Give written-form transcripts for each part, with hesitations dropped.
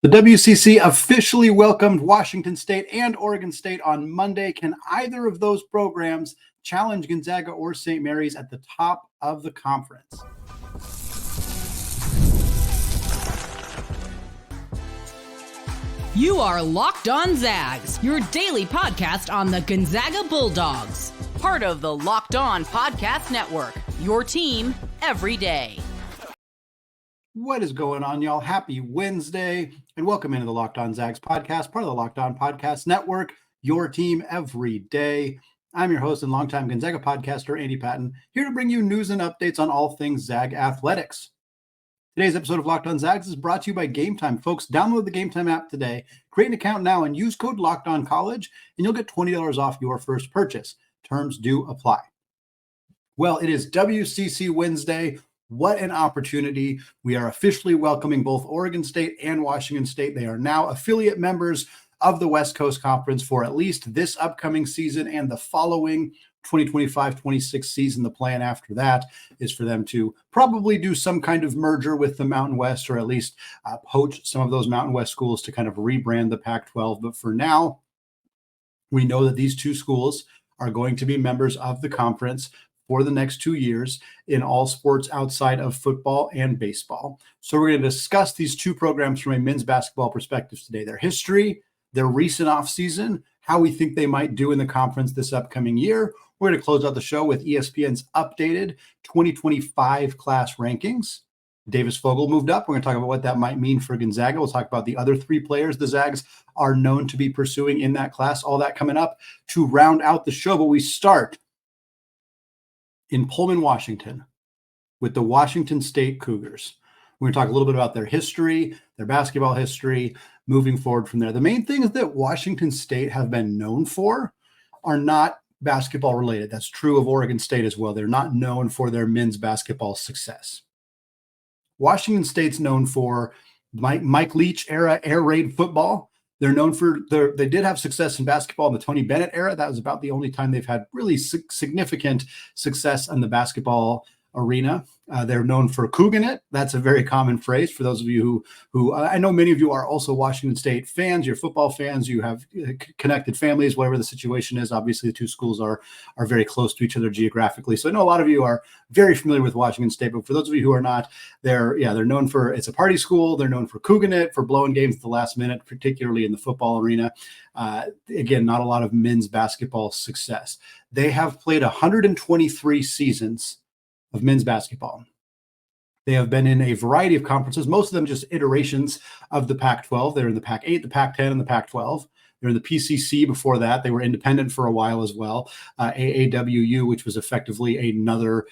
The WCC officially welcomed Washington State and Oregon State on Monday. Can either of those programs challenge Gonzaga or Saint Mary's at the top of the conference? You are Locked On Zags, your daily podcast on the Gonzaga Bulldogs. Part of the Locked On Podcast Network, your team every day. What is going on, y'all? Happy Wednesday, and welcome into the Locked On Zags podcast, part of the Locked On Podcast Network, your team every day. I'm your host and longtime Gonzaga podcaster, Andy Patton, here to bring you news and updates on all things Zag athletics. Today's episode of Locked On Zags is brought to you by Gametime. Folks, download the Gametime app today, create an account now, and use code LOCKEDONCollege, and you'll get $20 off your first purchase. Terms do apply. Well, it is WCC Wednesday. What an opportunity. We are officially welcoming both Oregon State and Washington State. They are now affiliate members of the West Coast Conference for at least this upcoming season and the following 2025-26 season. The plan after that is for them to probably do some kind of merger with the Mountain West, or at least poach some of those Mountain West schools to kind of rebrand the Pac-12. But for now, we know that these two schools are going to be members of the conference for the next 2 years in all sports outside of football and baseball. So we're going to discuss these two programs from a men's basketball perspective today, their history, their recent offseason, how we think they might do in the conference this upcoming year. We're going to close out the show with ESPN's updated 2025 class rankings. Davis Fogle moved up. We're going to talk about what that might mean for Gonzaga. We'll talk about the other three players the Zags are known to be pursuing in that class. All that coming up to round out the show. But we start in Pullman, Washington, with the Washington State Cougars. We're going to talk a little bit about their history, their basketball history, moving forward from there. The main things that Washington State have been known for are not basketball related. That's true of Oregon State as well. They're not known for their men's basketball success. Washington State's known for Mike Leach era air raid football. They're known for they did have success in basketball in the Tony Bennett era. That was about the only time they've had really significant success in the basketball arena. They're known for Cougan it. That's a very common phrase for those of you who I know many of you are also Washington State fans. You're football fans. You have connected families, whatever the situation is. Obviously, the two schools are very close to each other geographically. So I know a lot of you are very familiar with Washington State. But for those of you who are not, they're known for, it's a party school. They're known for Cougan it, for blowing games at the last minute, particularly in the football arena. Again, not a lot of men's basketball success. They have played 123 seasons of men's basketball. They have been in a variety of conferences, most of them just iterations of the Pac-12. They're in the Pac-8, the Pac-10, and the Pac-12. They're in the PCC before that. They were independent for a while as well. AAWU, which was effectively another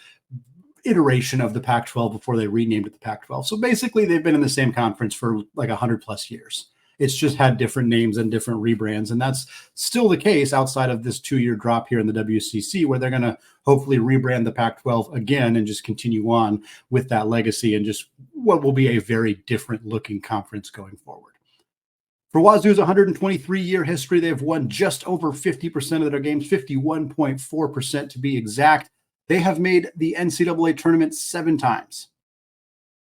iteration of the Pac-12 before they renamed it the Pac-12. So basically, they've been in the same conference for like 100 plus years. It's just had different names and different rebrands. And that's still the case outside of this 2-year drop here in the WCC, where they're going to hopefully rebrand the Pac-12 again and just continue on with that legacy and just what will be a very different looking conference going forward. For Wazoo's 123-year history, they've won just over 50% of their games, 51.4% to be exact. They have made the NCAA tournament 7 times.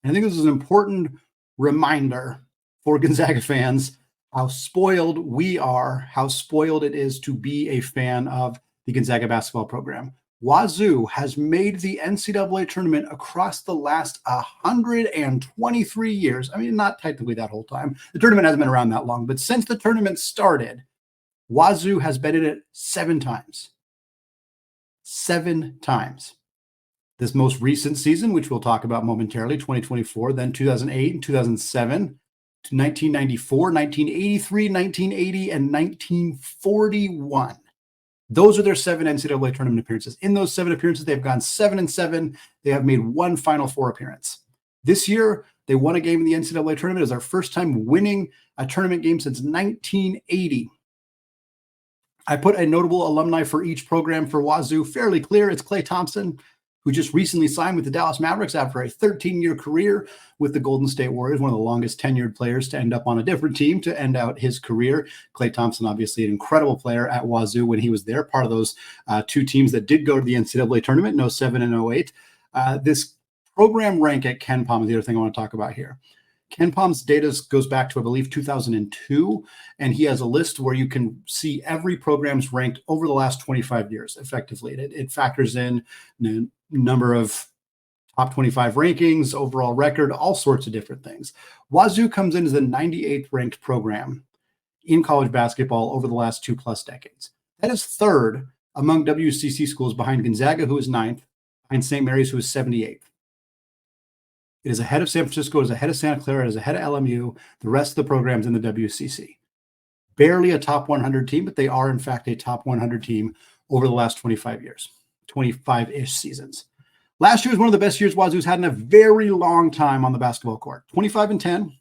And I think this is an important reminder for Gonzaga fans, how spoiled we are, how spoiled it is to be a fan of the Gonzaga basketball program. Wazoo has made the NCAA tournament across the last 123 years. I mean, not technically that whole time. The tournament hasn't been around that long, but since the tournament started, Wazoo has been in it 7 times. 7 times. This most recent season, which we'll talk about momentarily, 2024, then 2008 and 2007, 1994, 1983, 1980, and 1941. Those are their 7 NCAA tournament appearances. In those 7 appearances, they've gone 7-7. They have made 1 Final Four appearance. This year, they won a game in the NCAA tournament. It was our first time winning a tournament game since 1980. I put a notable alumni for each program for Wazoo. Fairly clear. It's Klay Thompson, who just recently signed with the Dallas Mavericks after a 13-year career with the Golden State Warriors, one of the longest tenured players to end up on a different team to end out his career. Klay Thompson, obviously an incredible player at Wazoo when he was there, part of those 2 teams that did go to the NCAA tournament in 07 and 08. This program rank at KenPom is the other thing I want to talk about here. Ken Palm's data goes back to, I believe, 2002, and he has a list where you can see every program's ranked over the last 25 years, effectively. It factors in the number of top 25 rankings, overall record, all sorts of different things. Wazoo comes in as the 98th ranked program in college basketball over the last 2+ decades. That is third among WCC schools, behind Gonzaga, who is 9th, behind St. Mary's, who is 78th. It is ahead of San Francisco, it is ahead of Santa Clara, it is ahead of LMU, the rest of the programs in the WCC. Barely a top 100 team, but they are, in fact, a top 100 team over the last 25 years, 25-ish seasons. Last year was one of the best years Wazoo's had in a very long time on the basketball court. 25-10,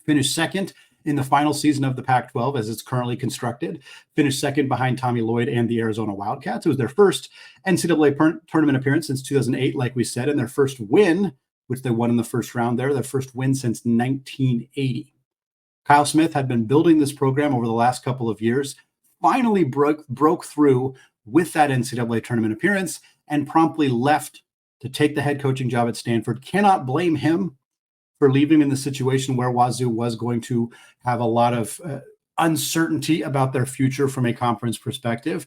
finished second in the final season of the Pac-12 as it's currently constructed, finished second behind Tommy Lloyd and the Arizona Wildcats. It was their first NCAA tournament appearance since 2008, like we said, and their first win, which they won in the first round there, their first win since 1980. Kyle Smith had been building this program over the last couple of years, finally broke through with that NCAA tournament appearance, and promptly left to take the head coaching job at Stanford. Cannot blame him for leaving in the situation where Wazoo was going to have a lot of uncertainty about their future from a conference perspective.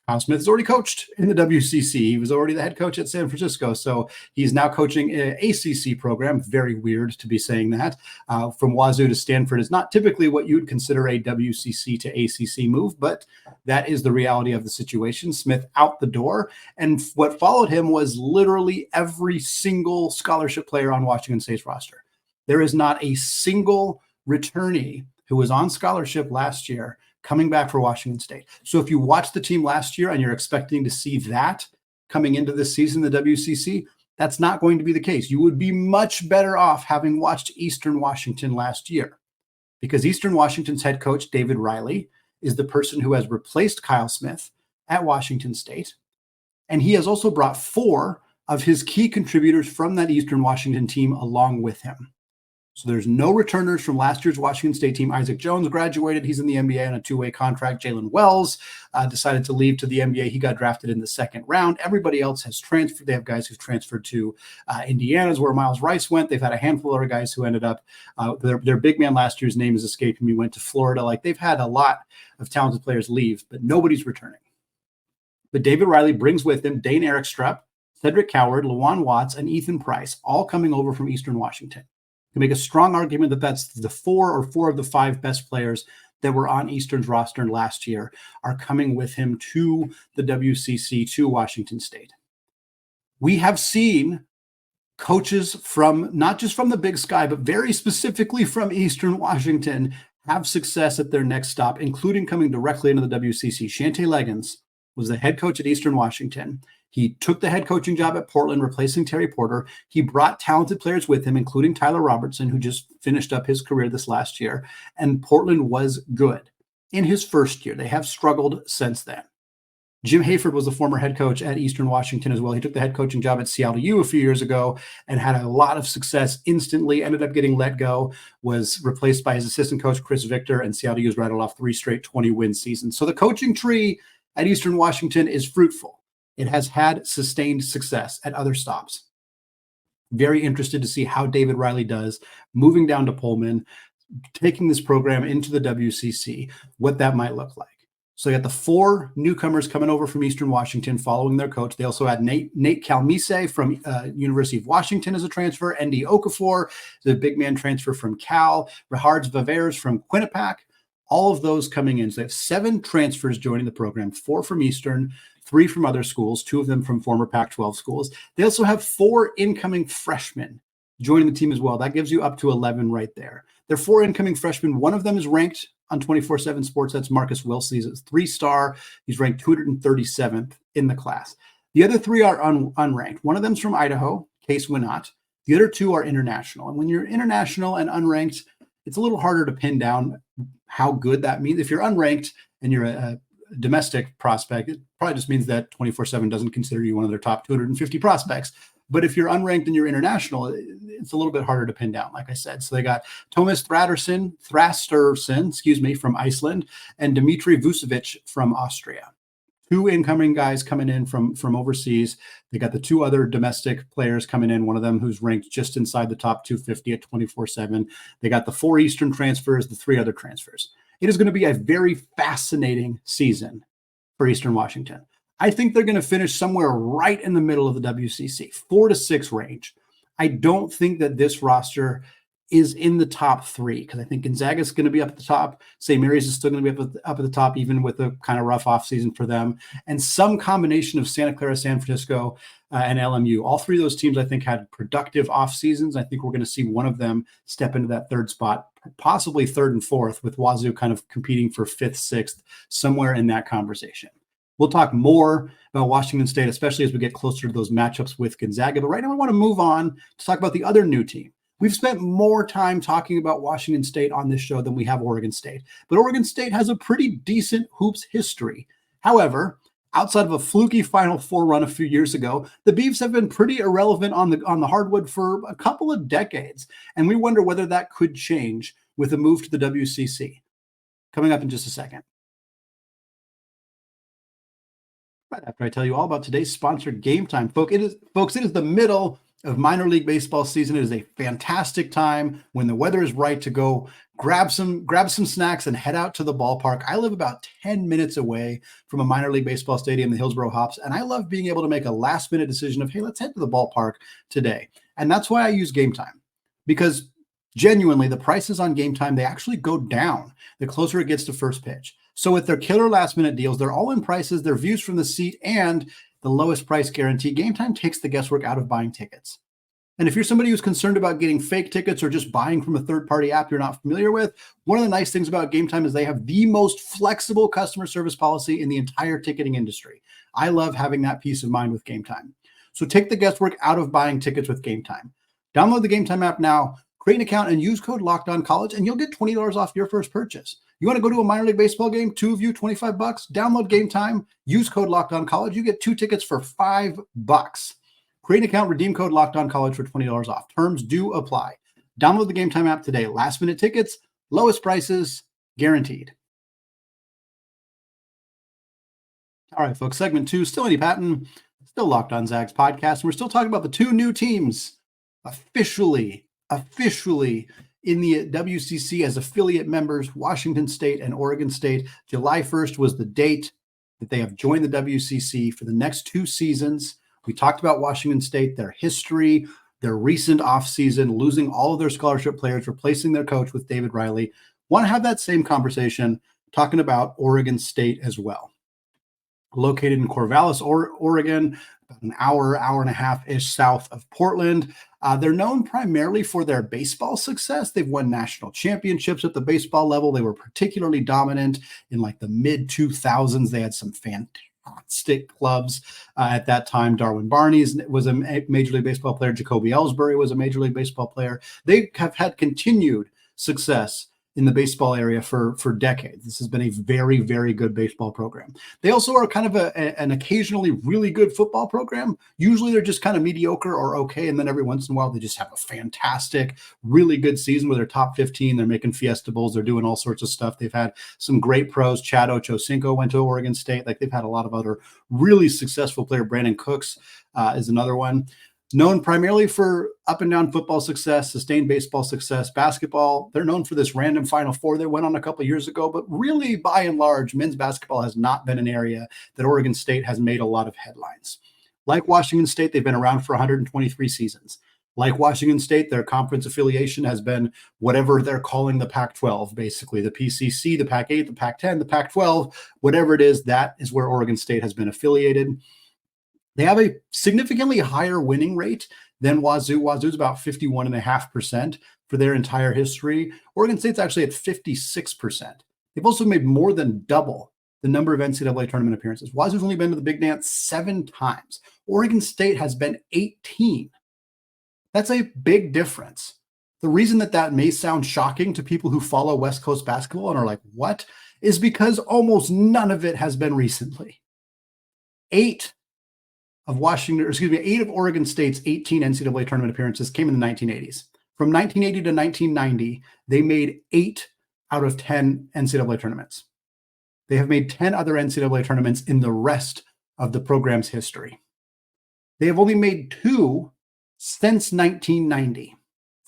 Kyle Smith has already coached in the WCC. He was already the head coach at San Francisco. So he's now coaching an ACC program. Very weird to be saying that. From Wazoo to Stanford is not typically what you would consider a WCC to ACC move, but that is the reality of the situation. Smith out the door. And what followed him was literally every single scholarship player on Washington State's roster. There is not a single returnee who was on scholarship last year coming back for Washington State. So if you watched the team last year and you're expecting to see that coming into this season, the WCC, that's not going to be the case. You would be much better off having watched Eastern Washington last year, because Eastern Washington's head coach, David Riley, is the person who has replaced Kyle Smith at Washington State. And he has also brought 4 of his key contributors from that Eastern Washington team along with him. So there's no returners from last year's Washington State team. Isaac Jones graduated. He's in the NBA on a 2-way contract. Jalen Wells decided to leave to the NBA. He got drafted in the second round. Everybody else has transferred. They have guys who've transferred to Indiana's where Miles Rice went. They've had a handful of other guys who ended up. Their big man last year's name is escaping me, went to Florida. Like, they've had a lot of talented players leave, but nobody's returning. But David Riley brings with him Dane Erickstrup, Cedric Coward, Lawan Watts, and Ethan Price, all coming over from Eastern Washington. To make a strong argument that that's the 4 of the 5 best players that were on Eastern's roster last year are coming with him to the WCC, to Washington State. We have seen coaches from, not just from the Big Sky, but very specifically from Eastern Washington, have success at their next stop, including coming directly into the WCC. Shante Leggins was the head coach at Eastern Washington. He took the head coaching job at Portland, replacing Terry Porter. He brought talented players with him, including Tyler Robertson, who just finished up his career this last year. And Portland was good in his first year. They have struggled since then. Jim Hayford was the former head coach at Eastern Washington as well. He took the head coaching job at Seattle U a few years ago and had a lot of success instantly, ended up getting let go, was replaced by his assistant coach, Chris Victor, and Seattle U's rattled off 3 straight 20-win seasons. So the coaching tree at Eastern Washington is fruitful. It has had sustained success at other stops. Very interested to see how David Riley does moving down to Pullman, taking this program into the WCC, what that might look like. So you got the 4 newcomers coming over from Eastern Washington following their coach. They also had Nate Calmise from University of Washington as a transfer, Ndie Okafor, the big man transfer from Cal, Rihards Vavers from Quinnipiac. All of those coming in. So they have 7 transfers joining the program, 4 from Eastern, 3 from other schools, 2 of them from former Pac-12 schools. They also have 4 incoming freshmen joining the team as well. That gives you up to 11 right there. There are 4 incoming freshmen. One of them is ranked on 24/7 Sports. That's Marcus Wilson. He's a 3-star. He's ranked 237th in the class. The other 3 are unranked. One of them's from Idaho, Case Winnott. The other 2 are international. And when you're international and unranked, it's a little harder to pin down how good that means. If you're unranked and you're a domestic prospect, it probably just means that 24/7 doesn't consider you one of their top 250 prospects. But if you're unranked and you're international, it's a little bit harder to pin down, like I said. So they got Thomas Thrasterson, from Iceland, and Dmitry Vucevic from Austria. 2 incoming guys coming in from overseas. They got the 2 other domestic players coming in, one of them who's ranked just inside the top 250 at 24/7. They got the 4 Eastern transfers, the 3 other transfers. It is going to be a very fascinating season for Eastern Washington. I think they're going to finish somewhere right in the middle of the WCC, 4 to 6 range. I don't think that this roster is in the top 3 because I think Gonzaga is going to be up at the top. St. Mary's is still going to be up at the top, even with a kind of rough offseason for them. And some combination of Santa Clara, San Francisco, and LMU. All 3 of those teams, I think, had productive off seasons. I think we're going to see one of them step into that 3rd spot, possibly 3rd and 4th, with Wazoo kind of competing for 5th, 6th, somewhere in that conversation. We'll talk more about Washington State, especially as we get closer to those matchups with Gonzaga. But right now, I want to move on to talk about the other new team. We've spent more time talking about Washington State on this show than we have Oregon State. But Oregon State has a pretty decent hoops history. However, outside of a fluky Final Four run a few years ago, the Beavs have been pretty irrelevant on the hardwood for a couple of decades. And we wonder whether that could change with a move to the WCC. Coming up in just a second. Right after I tell you all about today's sponsored Gametime. Folks, it is the middle of minor league baseball season. It is a fantastic time when the weather is right to go grab some snacks and head out to the ballpark. I live about 10 minutes away from a minor league baseball stadium, the Hillsboro Hops, and I love being able to make a last minute decision of, hey, let's head to the ballpark today. And that's why I use Gametime, because genuinely the prices on Gametime, they actually go down the closer it gets to first pitch. So with their killer last minute deals, they're all in prices, their views from the seat, and the lowest price guarantee. Gametime takes the guesswork out of buying tickets. And if you're somebody who's concerned about getting fake tickets or just buying from a third-party app you're not familiar with, one of the nice things about Gametime is they have the most flexible customer service policy in the entire ticketing industry. I love having that peace of mind with Gametime. So take the guesswork out of buying tickets with Gametime. Download the Gametime app now, create an account, and use code LOCKEDONCollege, and you'll get $20 off your first purchase. You want to go to a minor league baseball game, 2 of you, $25? Download Gametime, use code LOCKEDONCollege. You get 2 tickets for $5. Create an account, redeem code LOCKEDONCollege for $20 off. Terms do apply. Download the Gametime app today. Last minute tickets, lowest prices, guaranteed. All right, folks, segment 2, still Andy Patton, still Locked On Zags podcast. And we're still talking about the 2 new teams officially in the WCC as affiliate members, Washington State and Oregon State. July 1st was the date that they have joined the WCC for the next 2 seasons. We talked about Washington State, their history, their recent offseason, losing all of their scholarship players, replacing their coach with David Riley. Want to have that same conversation talking about Oregon State as well. Located in Corvallis, Oregon, about an hour and a half-ish south of Portland. They're known primarily for their baseball success. They've won national championships at the baseball level. They were particularly dominant in like the mid-2000s. They had some fantastic clubs at that time. Darwin Barney's was a Major League Baseball player. Jacoby Ellsbury was a Major League Baseball player. They have had continued success in the baseball area for decades. This has been a very, very good baseball program. They also are kind of an occasionally really good football program. Usually they're just kind of mediocre or okay, and then every once in a while they just have a fantastic, really good season where they're top 15. They're making Fiesta Bowls. They're doing all sorts of stuff. They've had some great pros. Chad Ochocinco went to Oregon State. Like, they've had a lot of other really successful player. Brandon Cooks is another one. Known primarily for up and down football success, sustained baseball success, basketball. They're known for this random Final Four they went on a couple of years ago, but really, by and large, men's basketball has not been an area that Oregon State has made a lot of headlines. Like Washington State, they've been around for 123 seasons. Like Washington State, their conference affiliation has been whatever they're calling the Pac-12, basically the PCC, the Pac-8, the Pac-10, the Pac-12, whatever it is, that is where Oregon State has been affiliated. They have a significantly higher winning rate than Wazoo. Wazoo's about 51.5% for their entire history. Oregon State's actually at 56%. They've also made more than double the number of NCAA tournament appearances. Wazoo's only been to the Big Dance 7 times. Oregon State has been 18. That's a big difference. The reason that may sound shocking to people who follow West Coast basketball and are like, what? Is because almost none of it has been recently. 8 of Oregon State's 18 NCAA tournament appearances came in the 1980s. From 1980 to 1990, they made 8 out of 10 NCAA tournaments. They have made 10 other NCAA tournaments in the rest of the program's history. They have only made 2 since 1990,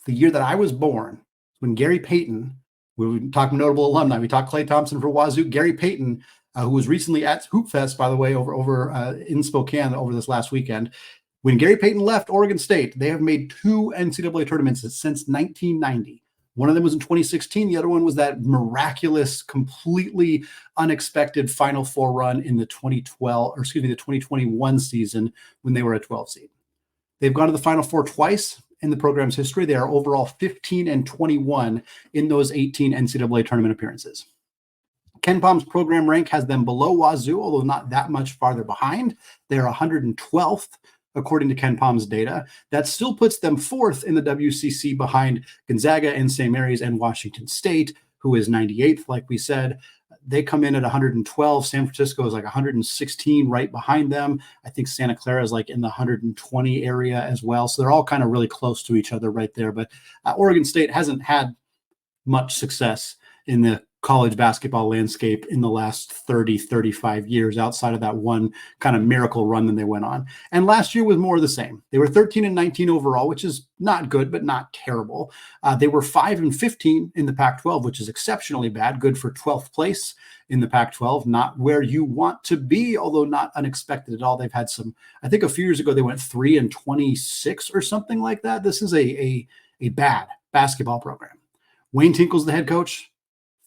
the year that I was born, when Gary Payton, we talk notable alumni, we talked Klay Thompson for Wazoo, Gary Payton, who was recently at Hoopfest, by the way, over in Spokane over this last weekend. When Gary Payton left Oregon State, they have made 2 NCAA tournaments since 1990. One of them was in 2016. The other one was that miraculous, completely unexpected Final Four run in the 2021 season when they were a 12 seed. They've gone to the Final Four twice in the program's history. They are overall 15-21 in those 18 NCAA tournament appearances. Ken Palm's program rank has them below Wazoo, although not that much farther behind. They're 112th, according to Ken Palm's data. That still puts them 4th in the WCC behind Gonzaga and Saint Mary's and Washington State, who is 98th, like we said. They come in at 112. San Francisco is like 116 right behind them. I think Santa Clara is like in the 120 area as well. So they're all kind of really close to each other right there. But Oregon State hasn't had much success in the college basketball landscape in the last 30, 35 years outside of that one kind of miracle run that they went on. And last year was more of the same. They were 13-19 overall, which is not good, but not terrible. They were 5-15 in the Pac-12, which is exceptionally bad, good for 12th place in the Pac-12, not where you want to be, although not unexpected at all. They've had some, I think a few years ago, they went 3-26 or something like that. This is a bad basketball program. Wayne Tinkle's the head coach,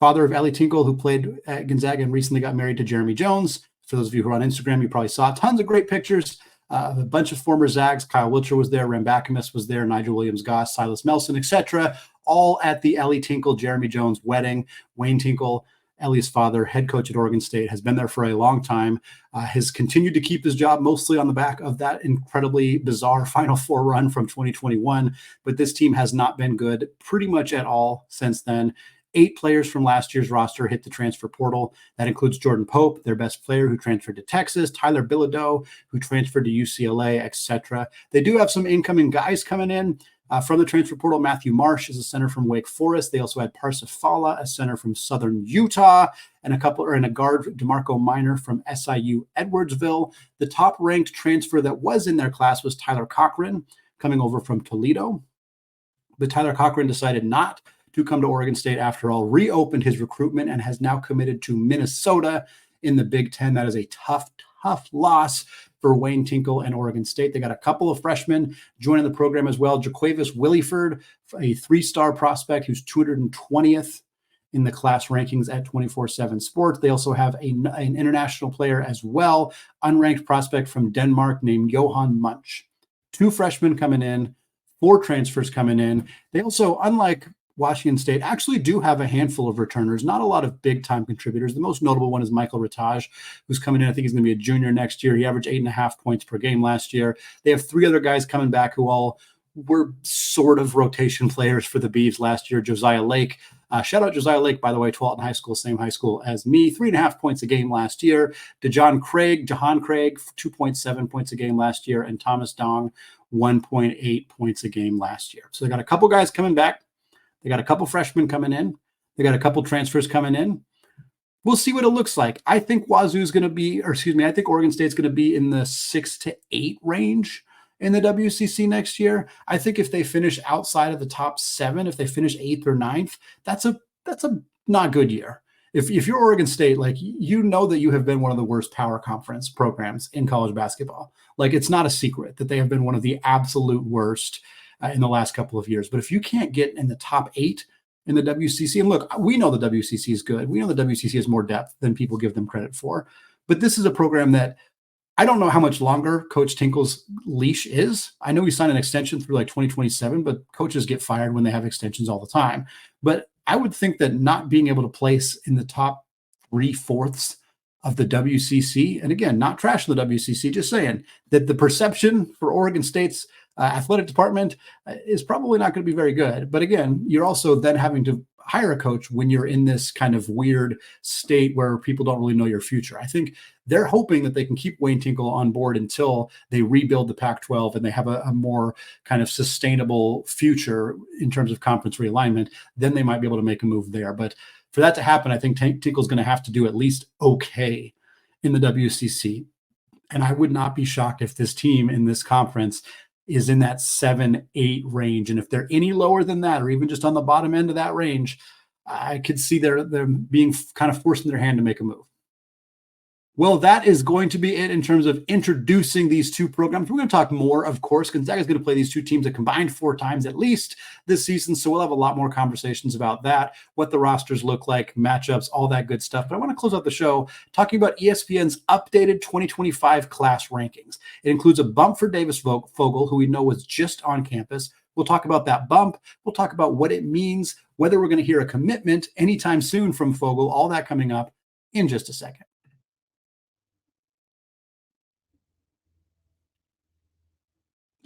father of Ellie Tinkle, who played at Gonzaga and recently got married to Jeremy Jones. For those of you who are on Instagram, you probably saw tons of great pictures. A bunch of former Zags. Kyle Wiltshire was there. Rambakamis was there. Nigel Williams-Goss, Silas Melson, etc. All at the Ellie Tinkle, Jeremy Jones wedding. Wayne Tinkle, Ellie's father, head coach at Oregon State, has been there for a long time, has continued to keep his job mostly on the back of that incredibly bizarre Final Four run from 2021. But this team has not been good pretty much at all since then. 8 players from last year's roster hit the transfer portal. That includes Jordan Pope, their best player, who transferred to Texas, Tyler Bilodeau, who transferred to UCLA, etc. They do have some incoming guys coming in from the transfer portal. Matthew Marsh is a center from Wake Forest. They also had Parsifala, a center from Southern Utah, and a guard, DeMarco Minor from SIU Edwardsville. The top-ranked transfer that was in their class was Tyler Cochran, coming over from Toledo. But Tyler Cochran decided not to come to Oregon State after all, reopened his recruitment, and has now committed to Minnesota in the Big Ten. That is a tough loss for Wayne Tinkle and Oregon State. They got a couple of freshmen joining the program as well. Jaquavis Williford, a 3-star prospect who's 220th in the class rankings at 24/7 Sports. They also have an international player as well, unranked prospect from Denmark named Johan Munch. 2 freshmen coming in, 4 transfers coming in. They also, unlike Washington State, actually do have a handful of returners, not a lot of big-time contributors. The most notable one is Michael Rataj, who's coming in. I think he's going to be a junior next year. He averaged 8.5 points per game last year. They have 3 other guys coming back who all were sort of rotation players for the Beavs last year. Josiah Lake. Shout out Josiah Lake, by the way, Tualatin High School, same high school as me. 3.5 points a game last year. Jahan Craig, 2.7 points a game last year. And Thomas Dong, 1.8 points a game last year. So they got a couple guys coming back. They got a couple freshmen coming in. They got a couple transfers coming in. We'll see what it looks like. I think I think Oregon State's going to be in the 6 to 8 range in the WCC next year. I think if they finish outside of the top 7, if they finish 8th or 9th, that's a not good year. If you're Oregon State, like, you know that you have been one of the worst power conference programs in college basketball. Like, it's not a secret that they have been one of the absolute worst in the last couple of years. But if you can't get in the top 8 in the WCC, and look, we know the WCC is good. We know the WCC has more depth than people give them credit for. But this is a program that I don't know how much longer Coach Tinkle's leash is. I know he signed an extension through like 2027, but coaches get fired when they have extensions all the time. But I would think that not being able to place in the top 3/4 of the WCC, and again, not trashing the WCC, just saying that the perception for Oregon State's athletic department is probably not going to be very good. But again, you're also then having to hire a coach when you're in this kind of weird state where people don't really know your future. I think they're hoping that they can keep Wayne Tinkle on board until they rebuild the Pac-12 and they have a more kind of sustainable future in terms of conference realignment. Then they might be able to make a move there. But for that to happen, I think Tinkle's going to have to do at least okay in the WCC. And I would not be shocked if this team in this conference is in that 7-8 range. And if they're any lower than that, or even just on the bottom end of that range, I could see them being kind of forcing their hand to make a move. Well, that is going to be it in terms of introducing these two programs. We're going to talk more, of course. Gonzaga is going to play these two teams a combined 4 times at least this season. So we'll have a lot more conversations about that, what the rosters look like, matchups, all that good stuff. But I want to close out the show talking about ESPN's updated 2025 class rankings. It includes a bump for Davis Fogle, who we know was just on campus. We'll talk about that bump. We'll talk about what it means, whether we're going to hear a commitment anytime soon from Fogle, all that coming up in just a second.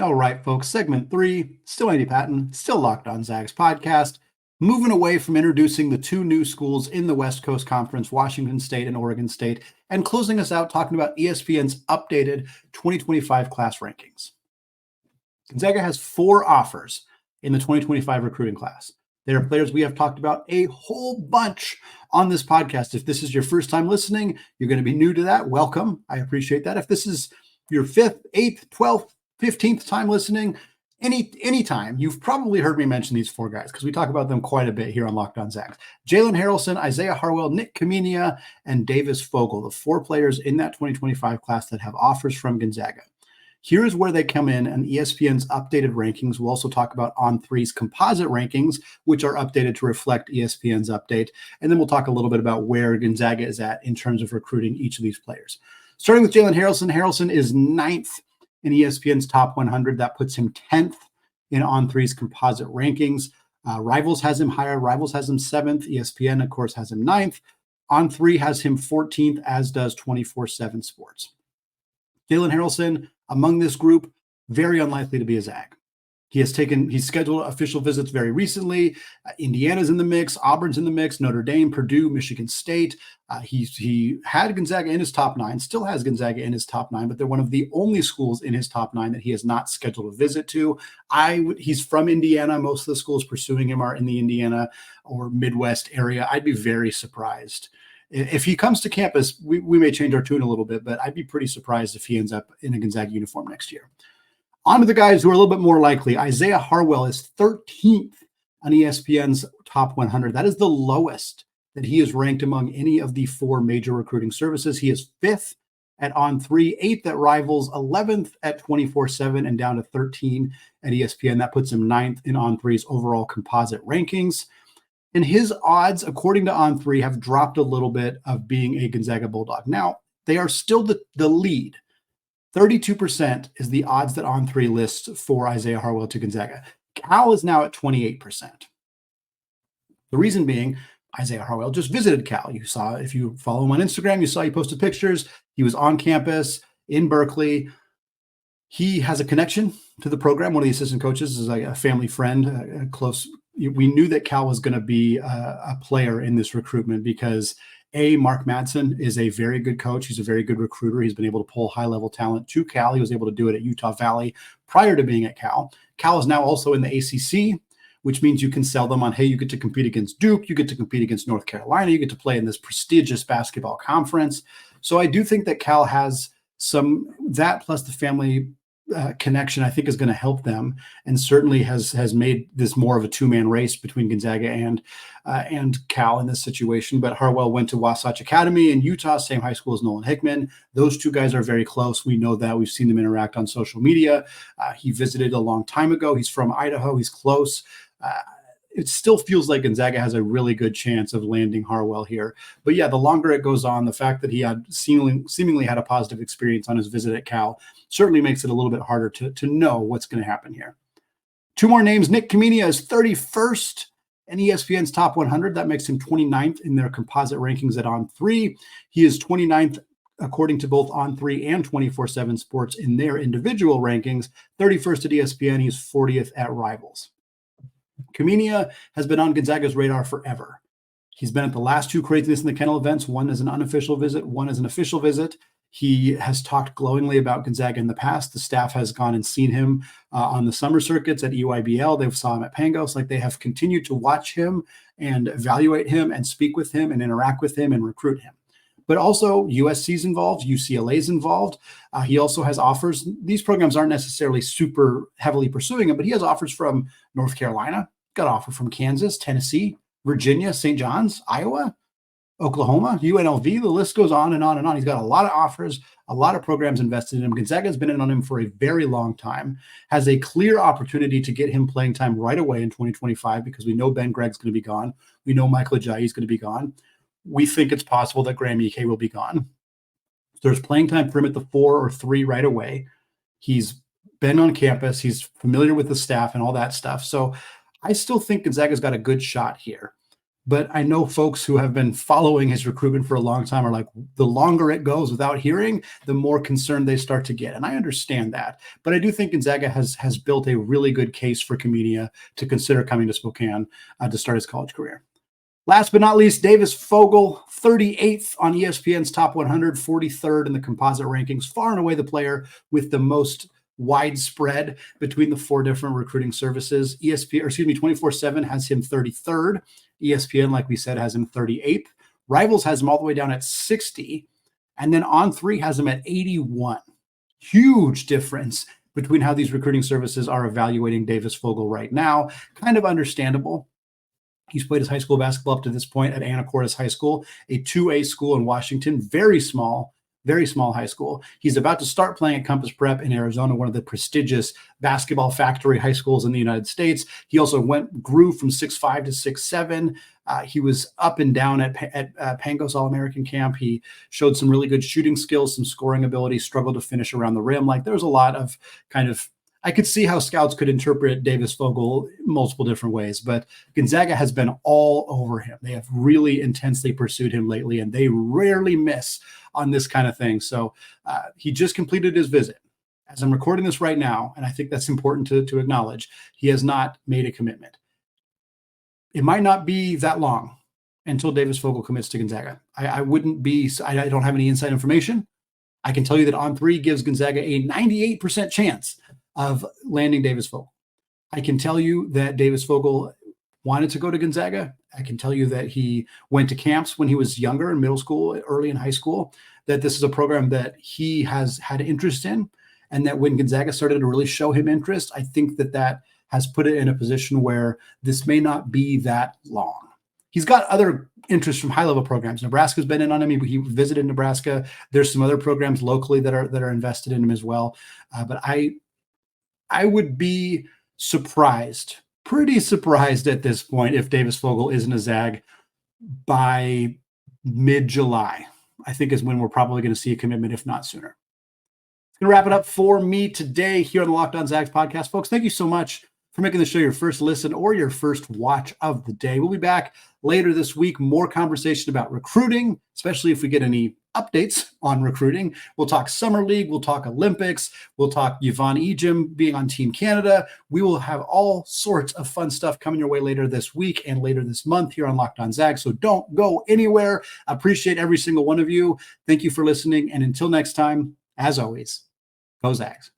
All right, folks, segment 3, still Andy Patton, still Locked On Zags podcast, moving away from introducing the 2 new schools in the West Coast Conference, Washington State and Oregon State, and closing us out talking about ESPN's updated 2025 class rankings. Gonzaga has 4 offers in the 2025 recruiting class. They are players we have talked about a whole bunch on this podcast. If this is your first time listening, you're going to be new to that. Welcome. I appreciate that. If this is your 5th, 8th, 12th, 15th time listening, anytime, you've probably heard me mention these 4 guys because we talk about them quite a bit here on Locked On Zags. Jalen Harrelson, Isaiah Harwell, Nick Kamenia, and Davis Fogle, the 4 players in that 2025 class that have offers from Gonzaga. Here's where they come in ESPN's updated rankings. We'll also talk about On3's composite rankings, which are updated to reflect ESPN's update. And then we'll talk a little bit about where Gonzaga is at in terms of recruiting each of these players. Starting with Jalen Harrelson. Harrelson is 9th in ESPN's top 100. That puts him 10th in On3's composite rankings. Rivals has him higher. Rivals has him 7th. ESPN, of course, has him 9th. On3 has him 14th, as does 24/7 Sports. Jalen Harrelson, among this group, very unlikely to be a Zag. He's scheduled official visits very recently. Indiana's in the mix. Auburn's in the mix. Notre Dame, Purdue, Michigan State. He had Gonzaga in his top 9, still has Gonzaga in his top 9, but they're one of the only schools in his top 9 that he has not scheduled a visit to. He's from Indiana. Most of the schools pursuing him are in the Indiana or Midwest area. I'd be very surprised. If he comes to campus, we may change our tune a little bit, but I'd be pretty surprised if he ends up in a Gonzaga uniform next year. On to the guys who are a little bit more likely. Isaiah Harwell is 13th on ESPN's top 100. That is the lowest that he is ranked among any of the 4 major recruiting services. He is 5th at On3, 8th at Rivals, 11th at 24/7, and down to 13 at ESPN. That puts him 9th in On3's overall composite rankings. And his odds, according to On3, have dropped a little bit of being a Gonzaga Bulldog. Now, they are still the lead. 32% is the odds that On3 lists for Isaiah Harwell to Gonzaga. Cal is now at 28%. The reason being, Isaiah Harwell just visited Cal. You saw, if you follow him on Instagram, you saw he posted pictures. He was on campus in Berkeley. He has a connection to the program. One of the assistant coaches is like a family friend, a close. We knew that Cal was going to be a player in this recruitment because Mark Madsen is a very good coach. He's a very good recruiter. He's been able to pull high-level talent to Cal. He was able to do it at Utah Valley prior to being at Cal. Cal is now also in the ACC, which means you can sell them on, hey, you get to compete against Duke, you get to compete against North Carolina, you get to play in this prestigious basketball conference. So I do think that Cal has that plus the family connection, I think, is going to help them, and certainly has made this more of a 2-man race between Gonzaga and Cal in this situation. But Harwell went to Wasatch Academy in Utah, same high school as Nolan Hickman. Those 2 guys are very close. We know that. We've seen them interact on social media. He visited a long time ago. He's from Idaho. He's close. It still feels like Gonzaga has a really good chance of landing Harwell here. But yeah, the longer it goes on, the fact that he had seemingly had a positive experience on his visit at Cal certainly makes it a little bit harder to know what's going to happen here. 2 more names. Nick Kamenia is 31st in ESPN's top 100. That makes him 29th in their composite rankings at On3. He is 29th according to both On3 and 24/7 Sports in their individual rankings. 31st at ESPN. He's 40th at Rivals. Comenia has been on Gonzaga's radar forever. He's been at the last two Craziness in the Kennel events, one as an unofficial visit, one as an official visit. He has talked glowingly about Gonzaga in the past. The staff has gone and seen him on the summer circuits at EYBL. They've saw him at Pangos. Like, they have continued to watch him and evaluate him and speak with him and interact with him and recruit him. But also USC's involved, UCLA's involved. He also has offers. These programs aren't necessarily super heavily pursuing him, but he has offers from North Carolina, got an offer from Kansas, Tennessee, Virginia, St. John's, Iowa, Oklahoma, UNLV. The list goes on and on and on. He's got a lot of offers, a lot of programs invested in him. Gonzaga has been in on him for a very long time, has a clear opportunity to get him playing time right away in 2025 because we know Ben Gregg's going to be gone. We know Michael Ajayi is going to be gone. We think it's possible that Graham Ike will be gone. There's playing time for him at the 4 or 3 right away. He's been on campus. He's familiar with the staff and all that stuff. So I still think Gonzaga's got a good shot here. But I know folks who have been following his recruitment for a long time are like, the longer it goes without hearing, the more concerned they start to get. And I understand that. But I do think Gonzaga has built a really good case for Comenia to consider coming to Spokane to start his college career. Last but not least, Davis Fogle, 38th on ESPN's Top 100, 43rd in the composite rankings, far and away the player with the most widespread between the 4 different recruiting services. 24/7 has him 33rd. ESPN, like we said, has him 38th. Rivals has him all the way down at 60. And then On3 has him at 81. Huge difference between how these recruiting services are evaluating Davis Fogle right now. Kind of understandable. He's played his high school basketball up to this point at Anacortes High School, a 2A school in Washington, very small high school. He's about to start playing at Compass Prep in Arizona, one of the prestigious basketball factory high schools in the United States. He also grew from 6'5" to 6'7". He was up and down at Pangos All-American Camp. He showed some really good shooting skills, some scoring ability, struggled to finish around the rim. Like, there's a lot of I could see how scouts could interpret Davis Fogle multiple different ways, but Gonzaga has been all over him. They have really intensely pursued him lately, and they rarely miss on this kind of thing. So he just completed his visit. As I'm recording this right now, and I think that's important to acknowledge, he has not made a commitment. It might not be that long until Davis Fogle commits to Gonzaga. I don't have any inside information. I can tell you that On3 gives Gonzaga a 98% chance of landing Davis Fogle. I can tell you that Davis Fogle wanted to go to Gonzaga. I can tell you that he went to camps when he was younger in middle school, early in high school, that this is a program that he has had interest in, and that when Gonzaga started to really show him interest, I think that has put it in a position where this may not be that long. He's got other interests from high-level programs. Nebraska's been in on him. He visited Nebraska. There's some other programs locally that are invested in him as well. But I would be pretty surprised at this point if Davis Fogle isn't a Zag by mid-July. I think is when we're probably going to see a commitment, if not sooner. It's going to wrap it up for me today here on the Locked On Zags podcast. Folks, thank you so much for making the show your first listen or your first watch of the day. We'll be back later this week, more conversation about recruiting, especially if we get any updates on recruiting. We'll talk Summer League. We'll talk Olympics. We'll talk Yvonne Ejim being on Team Canada. We will have all sorts of fun stuff coming your way later this week and later this month here on Locked On Zags. So don't go anywhere. I appreciate every single one of you. Thank you for listening. And until next time, as always, go Zags.